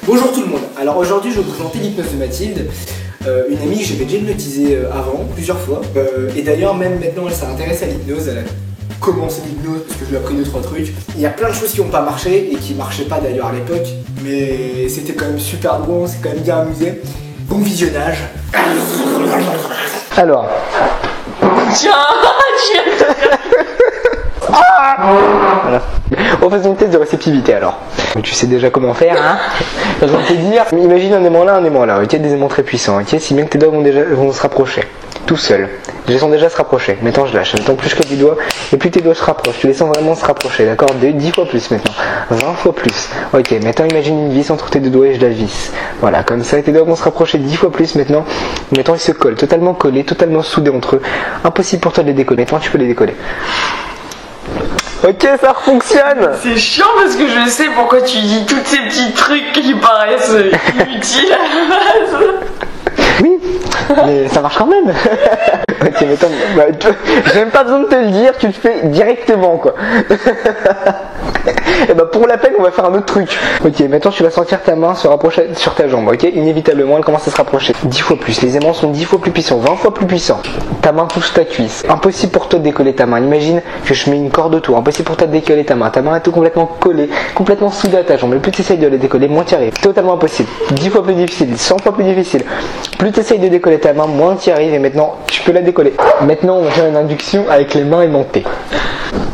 Bonjour tout le monde, alors aujourd'hui je vais vous présenter l'hypnose de Mathilde, une amie que j'avais déjà hypnotisée avant, plusieurs fois, et d'ailleurs même maintenant elle s'intéresse à l'hypnose, elle a commencé l'hypnose parce que je lui ai appris 2-3 trucs. Il y a plein de choses qui n'ont pas marché et qui marchaient pas d'ailleurs à l'époque, mais c'était quand même super bon, on s'est quand même bien amusé. Bon visionnage. Alors. Tiens. Voilà. On fait une test de réceptivité alors. Tu sais déjà comment faire, hein. Je vais te dire, imagine un aimant là, ok, des aimants très puissants, ok, si bien que tes doigts vont se rapprocher, tout seul. Ils sont déjà se rapprocher, maintenant je lâche, maintenant plus je claque du doigt, et plus tes doigts se rapprochent, tu les sens vraiment se rapprocher, d'accord, 10 fois plus maintenant, 20 fois plus, ok, maintenant imagine une vis entre tes deux doigts et je la visse, voilà, comme ça, tes doigts vont se rapprocher 10 fois plus maintenant ils se collent, totalement collés, totalement soudés entre eux, impossible pour toi de les décoller, maintenant tu peux les décoller. Ok, ça fonctionne. C'est chiant parce que je sais pourquoi tu dis tous ces petits trucs qui paraissent inutiles à la base. Oui, mais ça marche quand même. Ok, mais attends, j'ai même pas besoin de te le dire, tu le fais directement quoi. Et bah pour la peine, on va faire un autre truc. Ok, maintenant tu vas sentir ta main se rapprocher sur ta jambe, ok. Inévitablement, elle commence à se rapprocher 10 fois plus. Les aimants sont 10 fois plus puissants, 20 fois plus puissants. Ta main touche ta cuisse. Impossible pour toi de décoller ta main. Imagine que je mets une corde autour. Impossible pour toi de décoller ta main. Ta main est tout complètement collée, complètement soudée à ta jambe. Et plus tu essayes de la décoller, moins tu y arrives. Totalement impossible. 10 fois plus difficile, 100 fois plus difficile. Plus tu essayes de décoller ta main, moins tu y arrives. Et maintenant, tu peux la décoller. Maintenant, on va faire une induction avec les mains aimantées.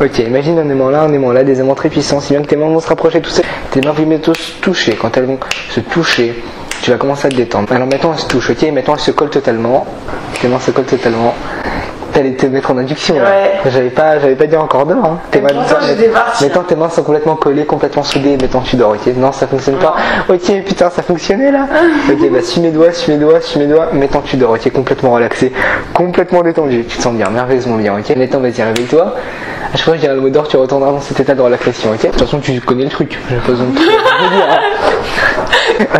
Ok, imagine un aimant là, des aimants très puissants, si bien que tes mains vont se rapprocher tout seul. Tes mains vont bientôt se toucher. Quand elles vont se toucher, tu vas commencer à te détendre. Alors maintenant elles se touchent, ok, maintenant elles se collent totalement. Tes mains se collent totalement. T'allais te mettre en induction là. Ouais. J'avais pas dit encore d'heure. Hein. Maintenant tes mains sont complètement collées, complètement soudées, maintenant tu dors, ok. Non, ça fonctionne pas. Ok, putain, ça fonctionnait là. Ok, bah suis mes doigts. Maintenant tu dors, ok, complètement relaxé, complètement détendu. Tu te sens bien, merveilleusement bien, ok. Maintenant vas-y, réveille-toi. À chaque fois que je dirai le mot d'or, tu retourneras dans cet état de relaxation, ok. De toute façon, tu connais le truc. J'ai pas besoin de te le dire. Hein.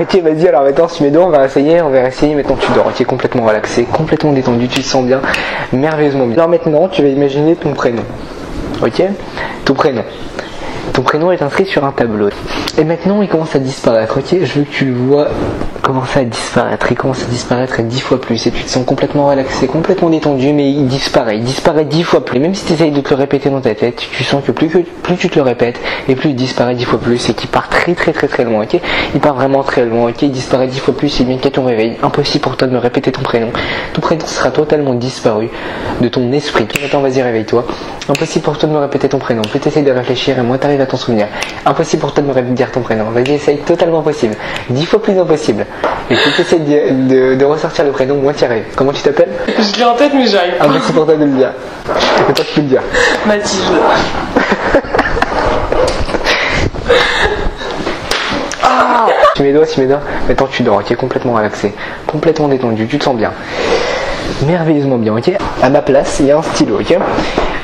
Ok, vas-y, alors maintenant suis mes doigts, on va essayer. Maintenant tu dors, ok, complètement relaxé, complètement détendu, tu te sens bien, merveilleusement bien. Alors maintenant, tu vas imaginer ton prénom, ok. Ton prénom est inscrit sur un tableau. Et maintenant, il commence à disparaître, ok. Je veux que tu le vois commencer à disparaître. Il commence à disparaître 10 fois plus. Et tu te sens complètement relaxé, complètement détendu, mais il disparaît 10 fois plus. Et même si tu essayes de te le répéter dans ta tête, tu sens que plus tu te le répètes, et plus il disparaît 10 fois plus, et qu'il part très loin, ok. Il part vraiment très loin, ok. Il disparaît 10 fois plus, et bien qu'à ton réveil, impossible pour toi de me répéter ton prénom. Ton prénom sera totalement disparu de ton esprit. Maintenant, vas-y, réveille-toi. Impossible pour toi de me répéter ton prénom. Plus tu essayes de réfléchir, et moins tu arrives à t'en souvenir. Impossible pour toi de me dire ton prénom. Vas-y, essaye, totalement impossible. 10 fois plus impossible. Et plus tu essayes de ressortir le prénom, moins tu y arrives. Comment tu t'appelles? Je l'ai en tête, mais j'arrive pas. Impossible pour toi de le dire. Mais toi, tu peux le dire. Mathilde. Suis mes doigts. Maintenant, tu dors, ok, complètement relaxé, complètement détendu, tu te sens bien. Merveilleusement bien, ok. À ma place, il y a un stylo, ok.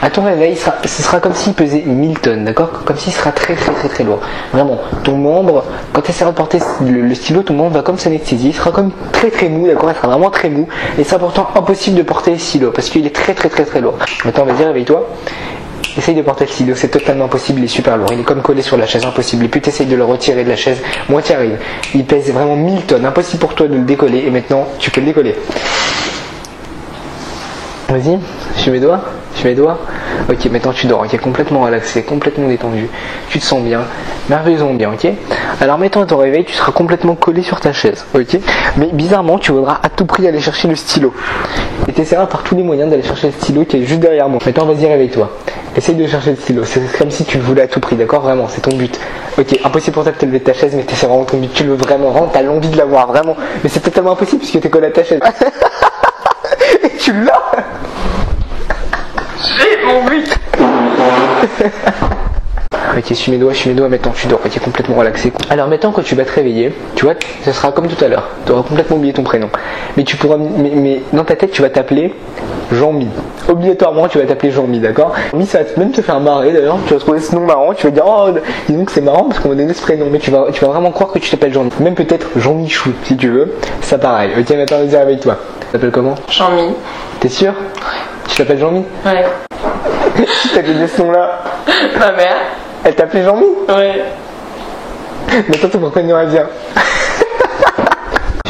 À ton réveil, ce sera comme s'il pesait 1000 tonnes, d'accord. Comme s'il sera très lourd. Vraiment, ton membre, quand tu essaieras de porter le stylo, ton membre va comme s'anesthésier. Il sera comme très mou, d'accord. Il sera vraiment très mou. Et c'est pourtant impossible de porter le stylo parce qu'il est très lourd. Maintenant, vas-y, réveille-toi. Essaye de porter le stylo, c'est totalement impossible, il est super lourd. Il est comme collé sur la chaise, impossible. Et plus tu essayes de le retirer de la chaise, moins tu arrives. Il pèse vraiment 1000 tonnes, impossible pour toi de le décoller. Et maintenant, tu peux le décoller. Vas-y, suis mes doigts. Ok, maintenant tu dors, ok, complètement relaxé, complètement détendu. Tu te sens bien, merveilleusement bien, ok. Alors maintenant à ton réveil, tu seras complètement collé sur ta chaise, ok. Mais bizarrement, tu voudras à tout prix aller chercher le stylo. Et tu essaieras par tous les moyens d'aller chercher le stylo qui est juste derrière moi. Maintenant, vas-y, réveille-toi. Essaye de chercher le stylo. C'est comme si tu le voulais à tout prix, d'accord. Vraiment, c'est ton but. Ok, impossible pour toi de te lever de ta chaise, mais c'est vraiment ton but. Tu le veux vraiment, t'as l'envie de l'avoir, vraiment. Mais c'est totalement impossible puisque t'es collé à ta chaise. Et tu l'as. J'ai mon but. Ok, suis mes doigts, maintenant tu dors, ok, complètement relaxé. Alors maintenant quand tu vas te réveiller, tu vois, ce sera comme tout à l'heure, tu auras complètement oublié ton prénom. Mais tu pourras, mais dans ta tête tu vas t'appeler Jean-Mi. Obligatoirement tu vas t'appeler Jean-Mi, d'accord. Mi, ça va même te faire marrer d'ailleurs, tu vas trouver ce nom marrant, tu vas dire oh dis donc c'est marrant parce qu'on va donner ce prénom, mais tu vas vraiment croire que tu t'appelles Jean-Mi. Même peut-être Jean-Michou si tu veux, ça pareil. Ok, maintenant vas-y réveille-toi. Tu t'appelles comment? Jean-Mi. T'es sûr? Tu t'appelles Jean-Mi? Ouais. Qui t'a donné ce nom là? Ma mère. Elle t'appelait Jean-Mi? Ouais. Mais toi ton prénom elle vient.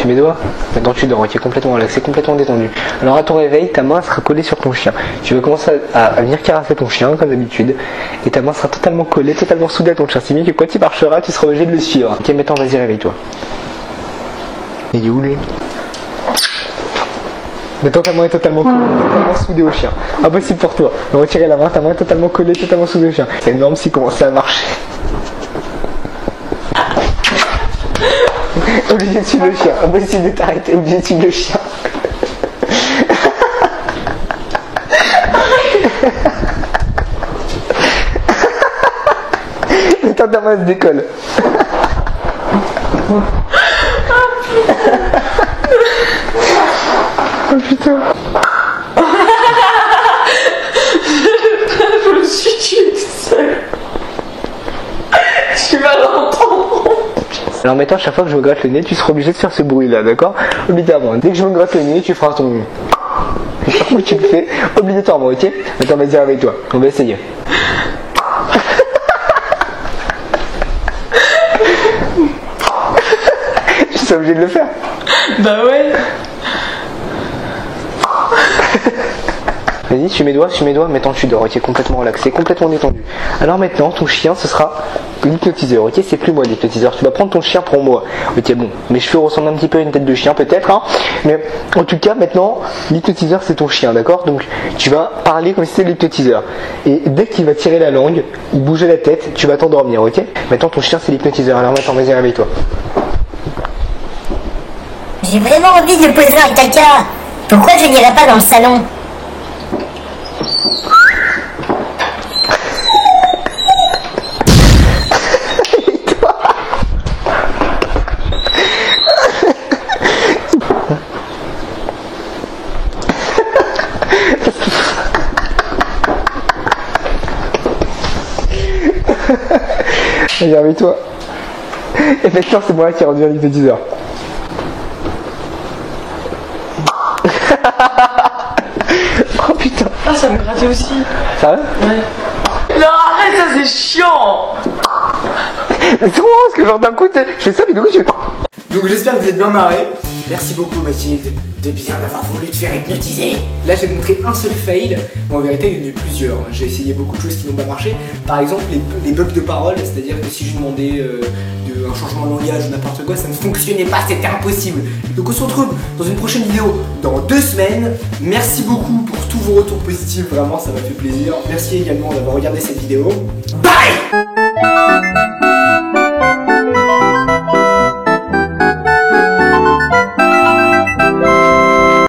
Tu mets doigts. Maintenant tu dors, tu es complètement relaxé, complètement détendu. Alors à ton réveil, ta main sera collée sur ton chien. Tu vas commencer à venir caresser ton chien comme d'habitude. Et ta main sera totalement collée, totalement soudée à ton chien. C'est bien que quand il marchera, tu seras obligé de le suivre. Ok, maintenant vas-y, réveille-toi. Il est où lui? Maintenant ta main est totalement collée, totalement soudée au chien. Impossible pour toi. Retirer la main, ta main est totalement collée, totalement soudée au chien. C'est énorme s'il commençait à marcher. Obligé de suivre le chien, impossible de t'arrêter, obligé de suivre le chien. Maintenant ta main se décolle. Oh putain. Je me suis tuée toute seule. Tu vas l'entendre. Alors maintenant, chaque fois que je me gratte le nez, tu seras obligé de faire ce bruit là, d'accord? Obligatoirement. Dès que je me gratte le nez, tu feras ton... Chaque fois que tu le fais, obligatoirement, ok? Maintenant, vas-y avec toi, on va essayer. Je suis obligé de le faire. Bah ouais. Vas-y, suis mes doigts, maintenant tu dors, ok, complètement relaxé, complètement détendu. Alors maintenant, ton chien, ce sera l'hypnotiseur, ok, c'est plus moi l'hypnotiseur, tu vas prendre ton chien pour moi. Ok, bon, mes cheveux ressemblent un petit peu à une tête de chien peut-être, hein, mais en tout cas, maintenant, l'hypnotiseur c'est ton chien, d'accord? Donc, tu vas parler comme si c'était l'hypnotiseur. Et dès qu'il va tirer la langue, il bouger la tête, tu vas t'endormir, ok? Maintenant, ton chien c'est l'hypnotiseur, alors maintenant, vas-y, réveille-toi. J'ai vraiment envie de poser un caca. Pourquoi je n'irai pas dans le salon? Vas-y, réveille-toi. Et maintenant, c'est moi qui ai rendu un hypnotiseur. Oh putain. Ah, ça me grattait aussi. Ça va? Ouais. Non, arrête, ça c'est chiant. Mais c'est moi, parce que genre d'un coup, je fais ça, mais du coup, je fais... Donc j'espère que vous êtes bien marrés. Merci beaucoup Mathilde de bien d'avoir voulu te faire hypnotiser. Là j'ai montré un seul fail, mais en vérité il y en a eu plusieurs. J'ai essayé beaucoup de choses qui n'ont pas marché. Par exemple les bugs de parole, c'est-à-dire que si je demandais un changement de langage ou n'importe quoi, ça ne fonctionnait pas, c'était impossible. Donc on se retrouve dans une prochaine vidéo dans 2 semaines. Merci beaucoup pour tous vos retours positifs, vraiment ça m'a fait plaisir. Merci également d'avoir regardé cette vidéo. Bye.